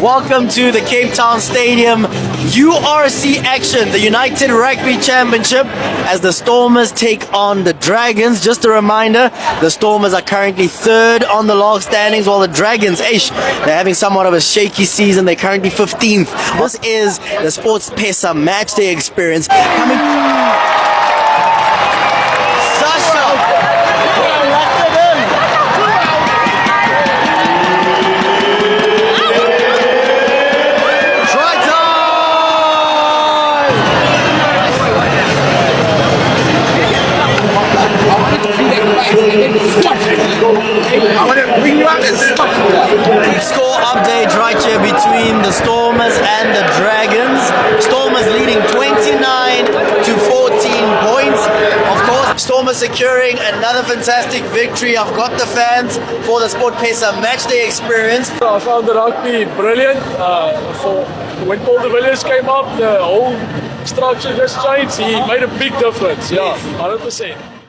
Welcome to the Cape Town Stadium URC action, the United Rugby Championship, as the Stormers take on the Dragons. Just a reminder, the Stormers are currently third on the log standings, while the Dragons, they're having somewhat of a shaky season. They're currently 15th. This is the Sports Pesa Matchday experience coming. Score update right here between the Stormers and the Dragons. Stormers leading 29 to 14 points. Of course, Stormers securing another fantastic victory. I've got the fans for the Sport Pesa Matchday experience. I found the rugby brilliant. When Paul de Villiers came up, the whole structure just changed. He made a big difference. Yeah, 100%.